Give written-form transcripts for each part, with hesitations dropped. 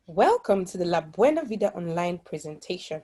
Welcome to the La Buena Vida online presentation,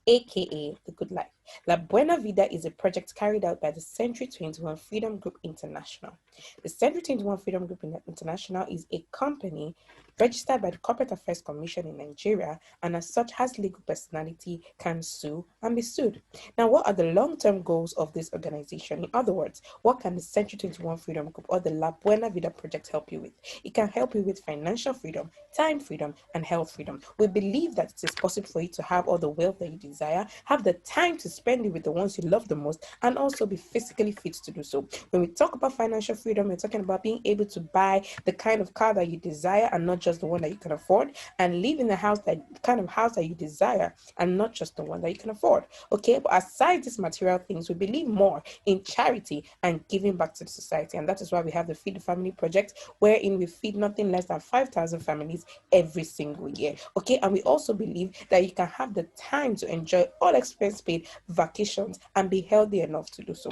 aka The Good Life. La Buena Vida is a project carried out by the Century 21 Freedom Group International. The Century 21 Freedom Group International is a company registered by the Corporate Affairs Commission in Nigeria, and as such has legal personality, can sue and be sued. Now, what are the long-term goals of this organization? In other words, what can the Century 21 Freedom Group or the La Buena Vida project help you with? It can help you with financial freedom, time freedom, and health freedom. We believe that it is possible for you to have all the wealth that you desire, have the time to spend it with the ones you love the most, and also be physically fit to do so. When we talk about financial freedom, we're talking about being able to buy the kind of car that you desire and not just the one that you can afford, and live in the kind of house that you desire and not just the one that you can afford. Okay, but aside these material things, we believe more in charity and giving back to the society, and that is why we have the Feed the Family project, wherein we feed nothing less than 5,000 families every single year. Okay, and we also believe that you can have the time to enjoy all expense paid vacations and be healthy enough to do so.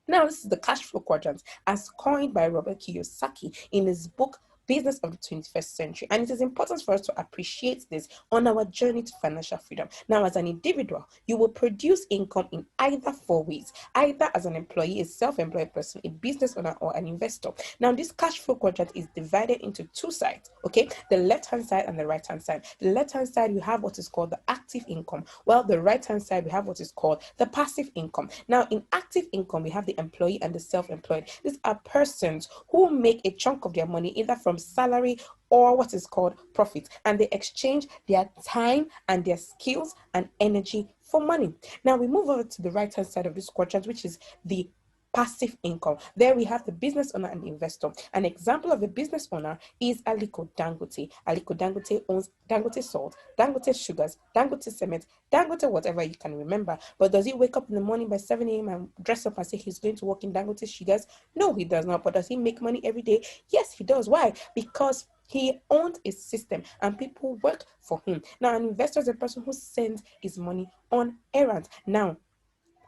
Now, this is the cash flow quadrant as coined by Robert Kiyosaki in his book Business of the 21st Century. And it is important for us to appreciate this on our journey to financial freedom. Now, as an individual, you will produce income in either four ways, either as an employee, a self-employed person, a business owner, or an investor. Now, this cash flow quadrant is divided into two sides, okay? The left-hand side and the right-hand side. The left-hand side, you have what is called the active income, while the right-hand side, we have what is called the passive income. Now, in active income, we have the employee and the self-employed. These are persons who make a chunk of their money either from salary or what is called profit, and they exchange their time and their skills and energy for money. Now we move over to the right hand side of this quadrant, which is the passive income. There we have the business owner and the investor. An example of a business owner is Aliko Dangote. Aliko Dangote owns Dangote Salt, Dangote Sugars, Dangote Cement, Dangote whatever you can remember. But does he wake up in the morning by 7 a.m. and dress up and say he's going to work in Dangote Sugars? No, he does not. But does he make money every day? Yes, he does. Why? Because he owns a system and people work for him. Now, an investor is a person who sends his money on errands. Now,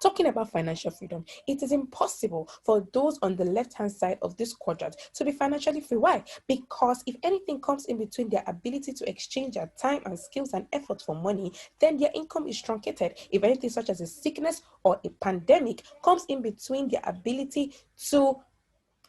talking about financial freedom, it is impossible for those on the left-hand side of this quadrant to be financially free. Why? Because if anything comes in between their ability to exchange their time and skills and effort for money, then their income is truncated. If anything such as a sickness or a pandemic comes in between their ability to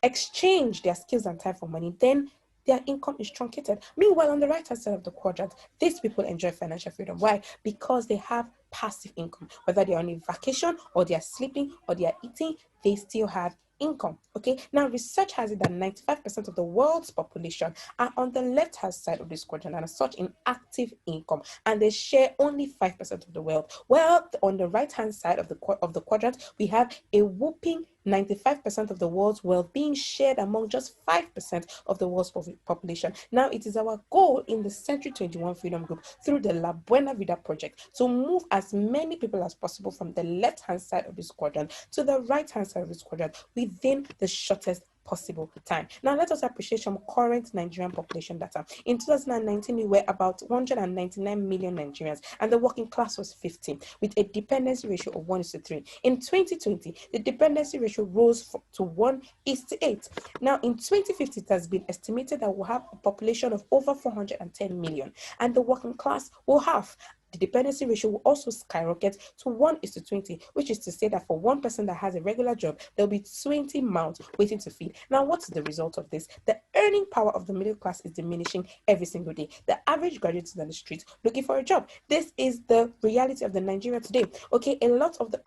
exchange their skills and time for money, then their income is truncated. Meanwhile, on the right hand side of the quadrant, these people enjoy financial freedom. Why? Because they have passive income. Whether they're on a vacation or they're sleeping or they're eating, they still have income. Okay, now research has it that 95% of the world's population are on the left hand side of this quadrant and as such in active income, and they share only 5% of the wealth. Well, on the right hand side of the quadrant, we have a whooping 95% of the world's wealth being shared among just 5% of the world's population. Now, it is our goal in the Century 21 Freedom Group through the La Buena Vida project to move as many people as possible from the left-hand side of this quadrant to the right-hand side of this quadrant within the shortest possible time. Now, let us appreciate some current Nigerian population data. In 2019, we were about 199 million Nigerians, and the working class was 15, with a dependency ratio of 1:3. In 2020, the dependency ratio rose to 1:8. Now, in 2050, it has been estimated that we'll have a population of over 410 million, and the working class will have. The dependency ratio will also skyrocket to 1:20, which is to say that for one person that has a regular job, there'll be 20 mouths waiting to feed. Now, what's the result of this? The earning power of the middle class is diminishing every single day. The average graduate is on the street looking for a job. This is the reality of the Nigeria today. Okay, a lot of the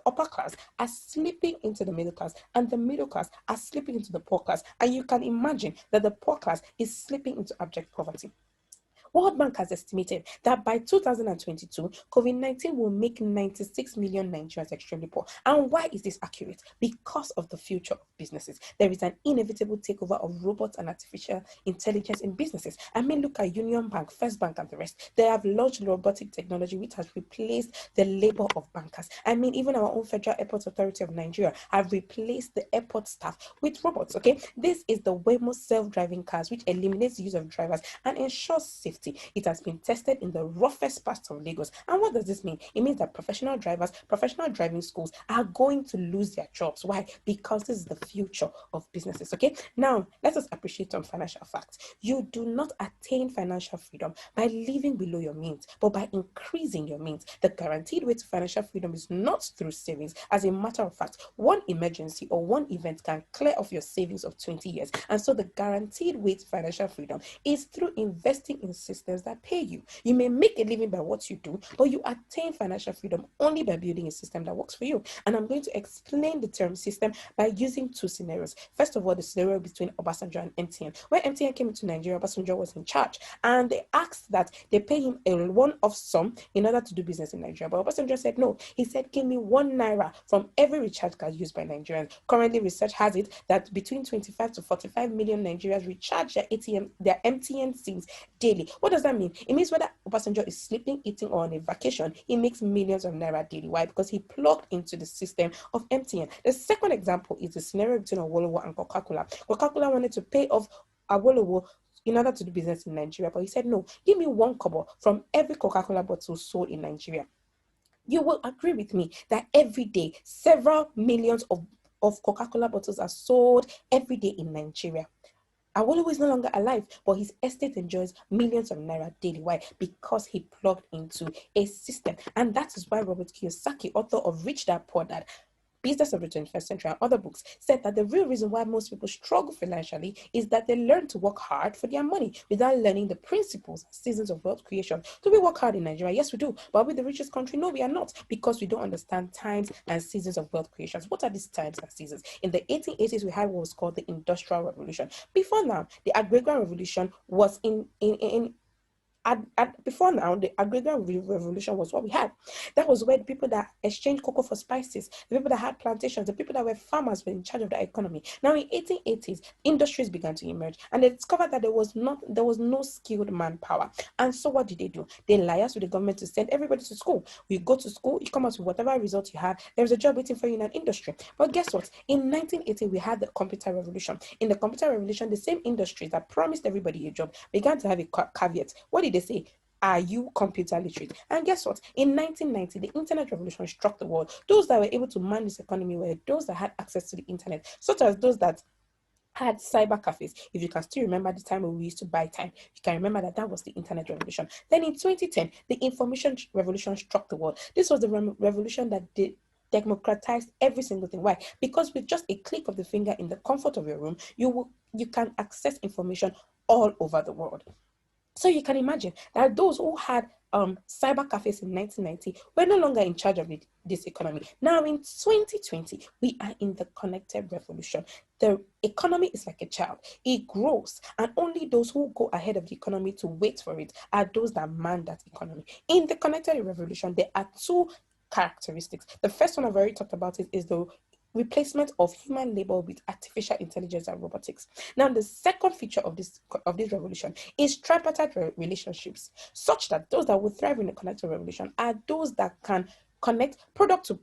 upper class are slipping into the middle class, and the middle class are slipping into the poor class. And you can imagine that the poor class is slipping into abject poverty. World Bank has estimated that by 2022, COVID-19 will make 96 million Nigerians extremely poor. And why is this accurate? Because of the future of businesses. There is an inevitable takeover of robots and artificial intelligence in businesses. I mean, look at Union Bank, First Bank, and the rest. They have launched robotic technology which has replaced the labor of bankers. I mean, even our own Federal Airport Authority of Nigeria have replaced the airport staff with robots. Okay, this is the Waymo self-driving cars, which eliminates the use of drivers and ensures safety. safety. It has been tested in the roughest parts of Lagos. And what does this mean? It means that professional drivers, professional driving schools are going to lose their jobs. Why? Because this is the future of businesses. Okay, now let us appreciate some financial facts. You do not attain financial freedom by living below your means, but by increasing your means. The guaranteed way to financial freedom is not through savings. As a matter of fact, one emergency or one event can clear off your savings of 20 years. And so the guaranteed way to financial freedom is through investing in systems that pay you. You may make a living by what you do, but you attain financial freedom only by building a system that works for you. And I'm going to explain the term system by using two scenarios. First of all, the scenario between Obasanjo and MTN. When MTN came into Nigeria, Obasanjo was in charge, and they asked that they pay him a one-off sum in order to do business in Nigeria. But Obasanjo said no. He said, give me 1 naira from every recharge card used by Nigerians. Currently, research has it that between 25 to 45 million Nigerians recharge their MTN SIMs daily. What does that mean? It means whether Obasanjo is sleeping, eating, or on a vacation, he makes millions of naira daily. Why? Because he plugged into the system of MTN. The second example is the scenario between Awolowo and Coca-Cola. Coca-Cola wanted to pay off Awolowo in order to do business in Nigeria, but he said, no, give me 1 kobo from every Coca-Cola bottle sold in Nigeria. You will agree with me that every day, several millions of Coca-Cola bottles are sold every day in Nigeria. Awolowo is no longer alive, but his estate enjoys millions of naira daily. Why? Because he plugged into a system. And that is why Robert Kiyosaki, author of Rich Dad Poor Dad, Business of the 21st Century, and other books, said that the real reason why most people struggle financially is that they learn to work hard for their money without learning the principles and seasons of wealth creation. Do we work hard in Nigeria? Yes, we do. But are we the richest country? No, we are not, because we don't understand times and seasons of wealth creation. What are these times and seasons? In the 1880s, we had what was called the Industrial Revolution. Before now, the Agrarian Revolution was before now, the agrarian revolution was what we had. That was where the people that exchanged cocoa for spices, the people that had plantations, the people that were farmers were in charge of the economy. Now in 1880s, industries began to emerge, and they discovered that there was no skilled manpower. And so what did they do? They liaised with the government to send everybody to school. You go to school, you come out with whatever result you have, there's a job waiting for you in an industry. But guess what? In 1980, we had the computer revolution. In the computer revolution, the same industries that promised everybody a job began to have a caveat. What did they say? Are you computer literate? And guess what? In 1990, the internet revolution struck the world. Those that were able to man this economy were those that had access to the internet, such as those that had cyber cafes. If you can still remember the time when we used to buy time, you can remember that was the internet revolution. Then in 2010, the information revolution struck the world. This was the revolution that democratized every single thing. Why? Because with just a click of the finger in the comfort of your room, you can access information all over the world. So you can imagine that those who had cyber cafes in 1990 were no longer in charge of this economy. Now in 2020, we are in the connected revolution. The economy is like a child. It grows, and only those who go ahead of the economy to wait for it are those that man that economy. In the connected revolution, there are two characteristics. The first one I've already talked about is the replacement of human labor with artificial intelligence and robotics. Now, the second feature of this revolution is tripartite relationships, such that those that will thrive in the connected revolution are those that can connect product to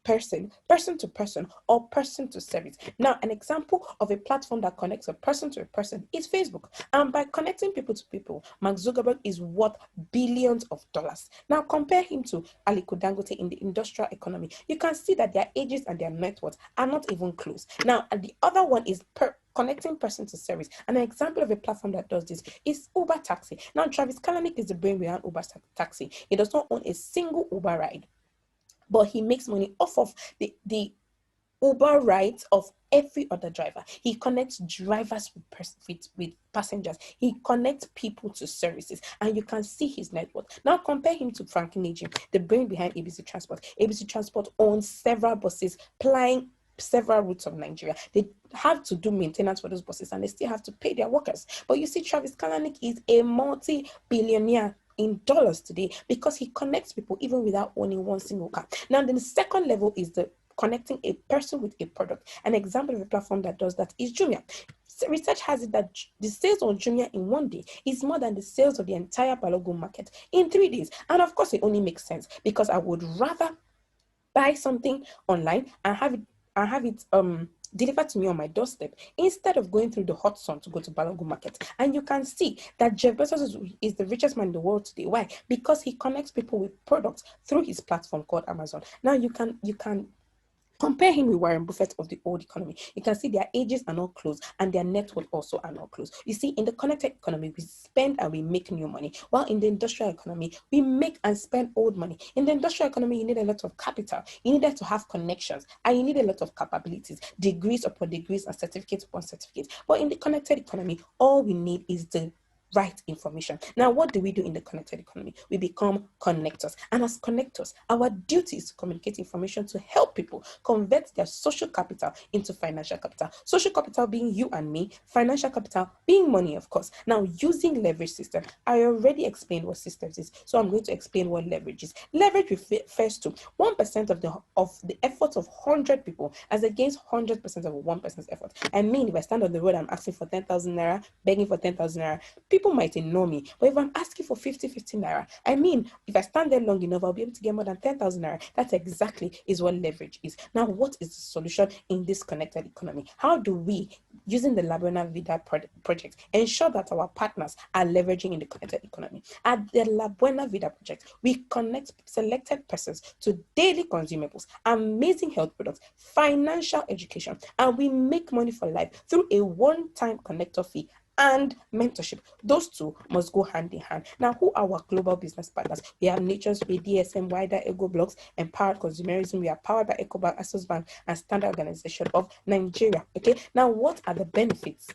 person, person to person, or person to service. Now, an example of a platform that connects a person to a person is Facebook. And by connecting people to people, Mark Zuckerberg is worth billions of dollars. Now, compare him to Aliko Dangote in the industrial economy. You can see that their ages and their net worth are not even close. Now, and the other one is connecting person to service. And an example of a platform that does this is Uber Taxi. Now, Travis Kalanick is the brain behind Uber Taxi. He does not own a single Uber ride, but he makes money off of the Uber rides of every other driver. He connects drivers with passengers. He connects people to services, and you can see his net worth. Now compare him to Franklin Ejim, the brain behind ABC Transport. ABC Transport owns several buses plying several routes of Nigeria. They have to do maintenance for those buses, and they still have to pay their workers. But you see, Travis Kalanick is a multi-billionaire in dollars today because he connects people even without owning one single car. Now, then the second level is the connecting a person with a product. An example of a platform that does that is Jumia. Research has it that the sales on Jumia in one day is more than the sales of the entire Balogun market in 3 days. And of course, it only makes sense because I would rather buy something online and have it delivered to me on my doorstep instead of going through the hot sun to go to Balogun Market. And you can see that Jeff Bezos is the richest man in the world today. Why? Because he connects people with products through his platform called Amazon. Now you can compare him with Warren Buffett of the old economy. You can see their ages are not close and their net worth also are not close. You see, in the connected economy, we spend and we make new money, while in the industrial economy, we make and spend old money. In the industrial economy, you need a lot of capital, you needed to have connections, and you need a lot of capabilities, degrees upon degrees and certificates upon certificates. But in the connected economy, all we need is the right information. Now, what do we do in the connected economy? We become connectors. And as connectors, our duty is to communicate information to help people convert their social capital into financial capital. Social capital being you and me, financial capital being money, of course. Now, using leverage system, I already explained what systems is, so I'm going to explain what leverage is. Leverage refers to 1% of the effort of 100 people as against 100% of 1%'s effort. I mean, if I stand on the road, I'm asking for 10,000 naira, begging for 10,000 naira, people might ignore me. But if I'm asking for 50 naira, I mean, if I stand there long enough, I'll be able to get more than 10,000 naira. That exactly is what leverage is. Now, what is the solution in this connected economy? How do we, using the Buena Vida project, ensure that our partners are leveraging in the connected economy? At the Buena Vida project, we connect selected persons to daily consumables, amazing health products, financial education, and we make money for life through a one-time connector fee and mentorship. Those two must go hand in hand. Now, who are our global business partners? We have Nature's Way, DSM, Wider, Ego Blocks, Empowered Consumerism. We are powered by EcoBank, Asos Bank, and Standard Organization of Nigeria. Okay, now what are the benefits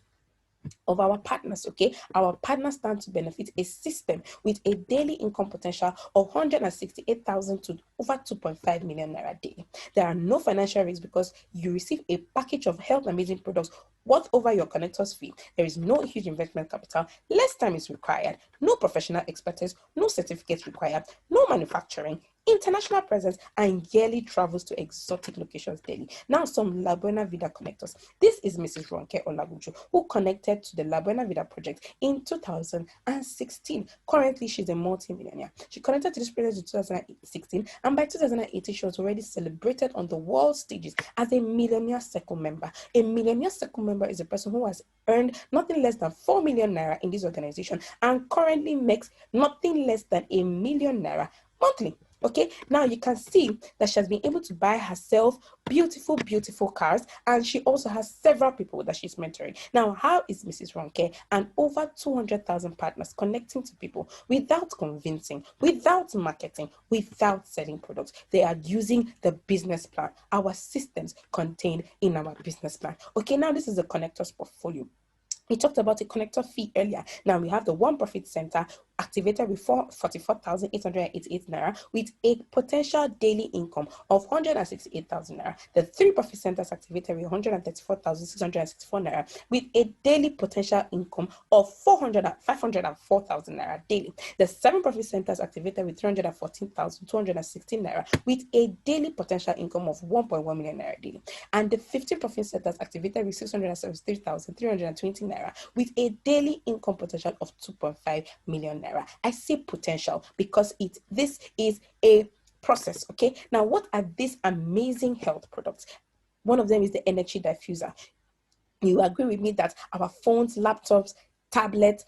of our partners? Okay, our partners stand to benefit a system with a daily income potential of 168,000 to over 2.5 million naira daily. There are no financial risks because you receive a package of health amazing products worth over your connector's fee. There is no huge investment capital, less time is required, no professional expertise, no certificates required, no manufacturing, international presence, and yearly travels to exotic locations daily. Now, some La Buena Vida connectors. This is Mrs. Ronke Olagujo, who connected to the La Buena Vida project in 2016. Currently, she's a multi-millionaire. She connected to this project in 2016, and by 2018, she was already celebrated on the world stages as a millionaire circle member. A millionaire circle member is a person who has earned nothing less than 4 million naira in this organization and currently makes nothing less than 1 million naira monthly. Okay, now you can see that she has been able to buy herself beautiful cars, and she also has several people that she's mentoring. Now, how is Mrs. Ronke and over 200,000 partners connecting to people without convincing, without marketing, without selling products? They are using the business plan, our systems contained in our business plan. Okay, now this is the connectors portfolio. We talked about a connector fee earlier. Now we have the One Profit Center activated with 44,888 naira with a potential daily income of 168,000 naira. The Three Profit Centers activated with 134,664 naira with a daily potential income of 504,000 naira daily. The Seven Profit Centers activated with 314,216 naira with a daily potential income of 1.1 million naira daily. And the 15 Profit Centers activated with 673,320 naira with a daily income potential of 2.5 million naira. I say potential because this is a process. Okay, now what are these amazing health products? One of them is the energy diffuser. You agree with me that our phones, laptops, tablets,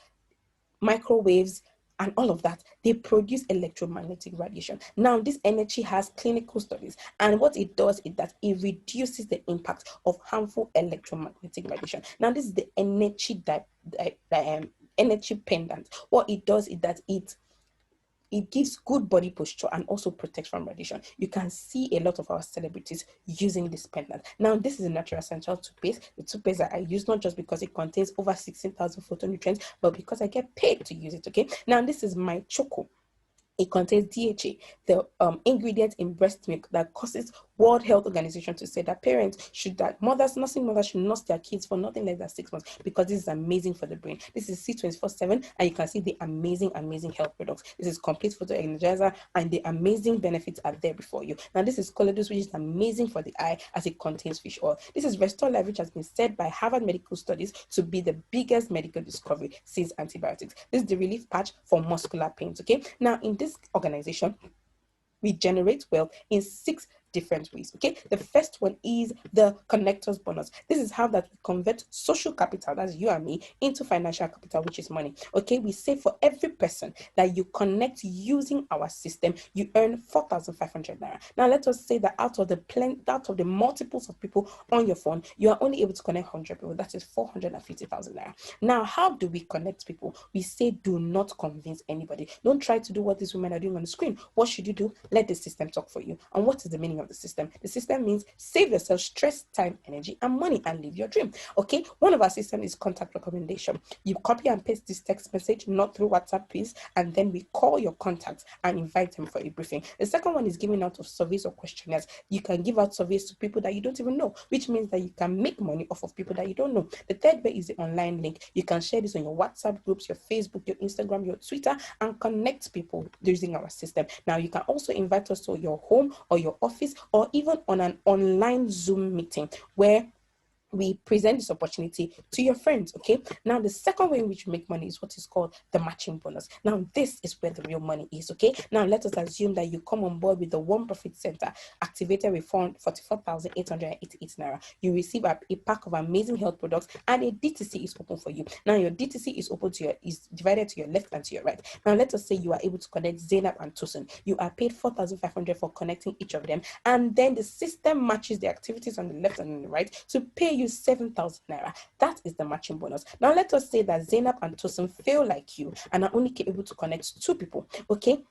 microwaves, and all of that, they produce electromagnetic radiation. Now, this energy has clinical studies, and what it does is that it reduces the impact of harmful electromagnetic radiation. Now, this is the energy energy pendant. What it does is that it gives good body posture and also protects from radiation. You can see a lot of our celebrities using this pendant. Now, this is a natural essential toothpaste. The toothpaste that I use, not just because it contains over 16,000 phytonutrients, but because I get paid to use it. Okay. Now, this is my choco. It contains DHA, the ingredient in breast milk that causes World Health Organization to say that nursing mothers should nurse their kids for nothing less than 6 months because this is amazing for the brain. This is C24/7, and you can see the amazing health products. This is complete photo energizer, and the amazing benefits are there before you. Now, this is Coledus, which is amazing for the eye as it contains fish oil. This is Restore Life, which has been said by Harvard Medical Studies to be the biggest medical discovery since antibiotics. This is the relief patch for muscular pains. Okay, now in this organization, we generate wealth in 6 different ways. Okay, the first one is the connectors bonus. This is how that we convert social capital, that's you and me, into financial capital, which is money. Okay, we say for every person that you connect using our system, you earn 4,500 naira. Now let us say that out of the multiples of people on your phone, you are only able to connect 100 people. That is 450,000 naira. Now, how do we connect people? We say do not convince anybody. Don't try to do what these women are doing on the screen. What should you do? Let the system talk for you. And what is the meaning of the system? The system means save yourself stress, time, energy, and money, and live your dream. Okay, one of our systems is contact recommendation. You copy and paste this text message, not through WhatsApp, please, and then we call your contacts and invite them for a briefing. The second one is giving out of surveys or questionnaires. You can give out surveys to people that you don't even know, which means that you can make money off of people that you don't know. The third way is the online link. You can share this on your WhatsApp groups, your Facebook, your Instagram, your Twitter, and connect people using our system. Now, you can also invite us to your home or your office, or even on an online Zoom meeting where we present this opportunity to your friends. Okay, now the second way in which we make money is what is called the matching bonus. Now this is where the real money is. Okay, now let us assume that you come on board with the One Profit Center activated with 44,888 naira. You receive a pack of amazing health products, and a DTC is open for you. Now your DTC is open to is divided to your left and to your right. Now let us say you are able to connect Zainab and Tosin. You are paid 4,500 for connecting each of them, and then the system matches the activities on the left and on the right to pay you 7,000 naira. That is the matching bonus. Now let us say that Zainab and Tosin fail like you and are only able to connect 2 people. Okay,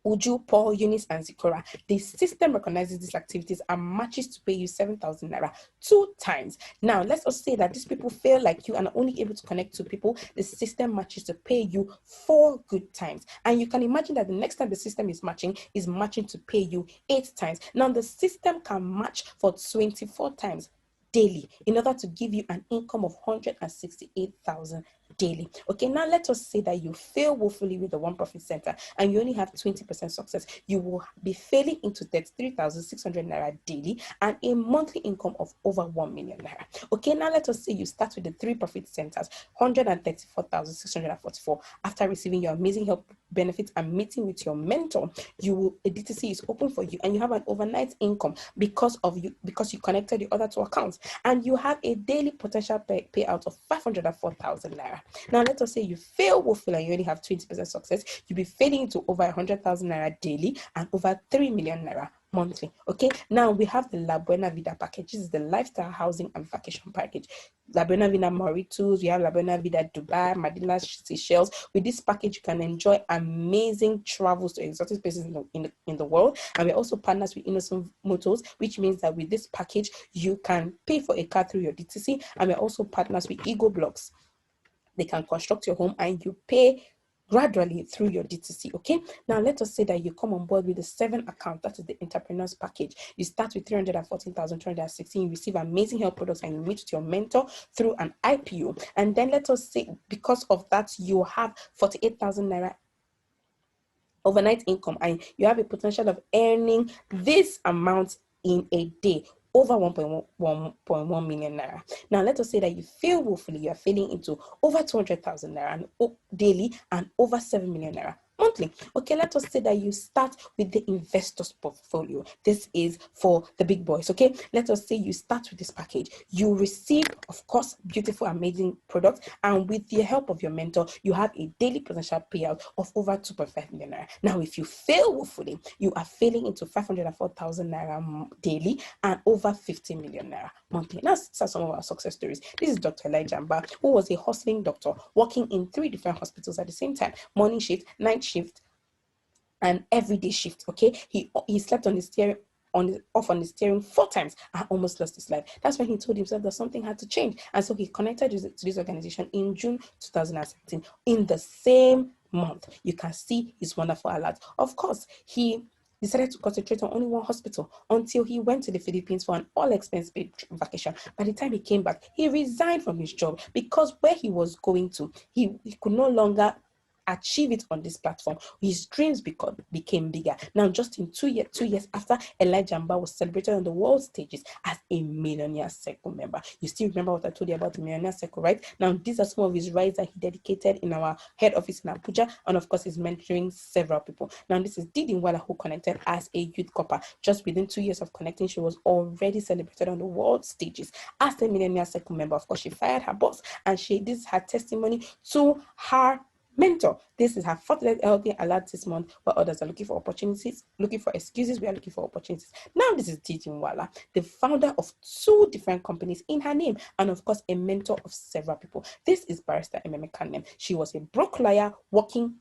Uju, Paul, Eunice, and Zikora. The system recognizes these activities and matches to pay you 7,000 naira 2 times. Now, let's also say that these people fail like you and are only able to connect 2 people. The system matches to pay you 4 good times. And you can imagine that the next time the system is matching to pay you 8 times. Now, the system can match for 24 times daily in order to give you an income of 168,000 daily. Okay, now let us say that you fail woefully with the One Profit Center and you only have 20% success. You will be failing into 33,600 naira daily and a monthly income of over 1 million naira. Okay, now let us say you start with the 3 profit centers, 134,644. After receiving your amazing health benefits and meeting with your mentor, a DTC is open for you and you have an overnight income because you connected the other 2 accounts, and you have a daily potential payout of 504,000 naira. Now let us say you fail woefully and you only have 20% success. You'll be failing into over 100,000 naira daily and over 3 million naira monthly. Okay, now we have the La Buena Vida package. This is the lifestyle, housing, and vacation package. La Buena Vida Mauritius, we have La Buena Vida Dubai, Madina, Seychelles. With this package, you can enjoy amazing travels to exotic places in the world. And we're also partners with Innocent Motors, which means that with this package, you can pay for a car through your DTC. And we're also partners with Ego Blocks. They can construct your home and you pay gradually through your DTC. Okay, now let us say that you come on board with the 7 account, that is the entrepreneurs package. You start with 314,216. You receive amazing health products and you meet with your mentor through an IPO. And then let us say because of that, you have 48,000 naira overnight income and you have a potential of earning this amount in a day, over 1.1 million naira. Now, let us say that you fail woefully. You are failing into over 200,000 naira daily and over 7 million naira monthly. Okay, let us say that you start with the investors portfolio. This is for the big boys. Okay, let us say you start with this package. You receive, of course, beautiful, amazing products, and with the help of your mentor, you have a daily potential payout of over 2.5 million naira. Now, if you fail woefully, you are failing into 504,000 naira daily and over 50 million naira monthly. Now, these are some of our success stories. This is Dr. Elijah Mba, who was a hustling doctor working in 3 different hospitals at the same time: morning shift, night shift, and everyday shift. Okay, he slept on the steering off on the steering 4 times and almost lost his life. That's when he told himself that something had to change, and so he connected to this organization in June 2017. In the same month, you can see his wonderful alert. Of course, he decided to concentrate on only one hospital until he went to the Philippines for an all-expense paid vacation. By the time he came back, he resigned from his job because where he was going to, he could no longer achieve it on this platform. His dreams became bigger. Now, just in 2 years after, Elijah Mba was celebrated on the world stages as a Millionaire Circle member. You still remember what I told you about the Millionaire Circle, right? Now, these are some of his rides that he dedicated in our head office in Abuja, and of course, he's mentoring several people. Now, this is Didi Nwala, who connected as a youth copper. Just within 2 years of connecting, she was already celebrated on the world stages as a Millionaire Circle member. Of course, she fired her boss, and this is her testimony to her mentor. This is her 40th LD alert this month, where others are looking for opportunities, looking for excuses. We are looking for opportunities. Now, this is Didi Nwala, the founder of 2 different companies in her name, and of course, a mentor of several people. This is Barrister Ememe Name. She was a broke lawyer working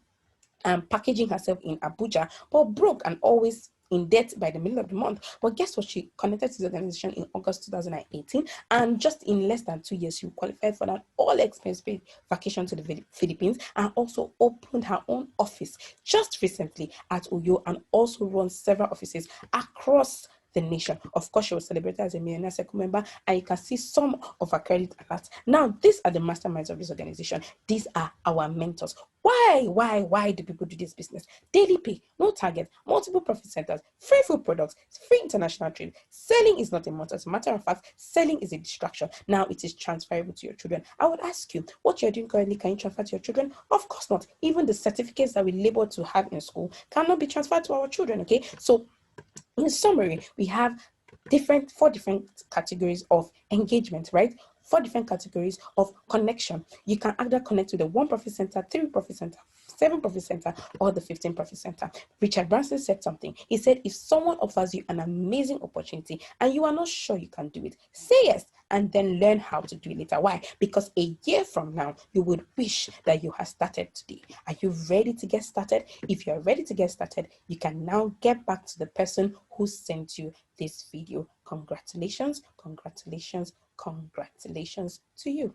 and packaging herself in Abuja, but broke and always in debt by the middle of the month. But guess what? She connected to the organization in August 2018, and just in less than 2 years, she qualified for an all-expense paid vacation to the Philippines, and also opened her own office just recently at Uyo, and also runs several offices across the nation. Of course, she was celebrated as a Millionaire Circle member, and you can see some of her credit alerts. Now, these are the masterminds of this organization. These are our mentors. Why do people do this business? Daily pay, no target, multiple profit centers, free food products, free international trade. Selling is not a must. As a matter of fact, selling is a distraction. Now, it is transferable to your children. I would ask you, what you're doing currently, can you transfer to your children? Of course not. Even the certificates that we labor to have in school cannot be transferred to our children, okay? So, in summary, we have 4 different categories of engagement, right? 4 different categories of connection. You can either connect to the 1 profit center, 3 profit center, 7 profit center, or the 15 profit center. Richard Branson said something. He said, if someone offers you an amazing opportunity and you are not sure you can do it, say yes and then learn how to do it later. Why? Because a year from now, you would wish that you had started today. Are you ready to get started? If you're ready to get started, you can now get back to the person who sent you this video. Congratulations, congratulations, congratulations to you.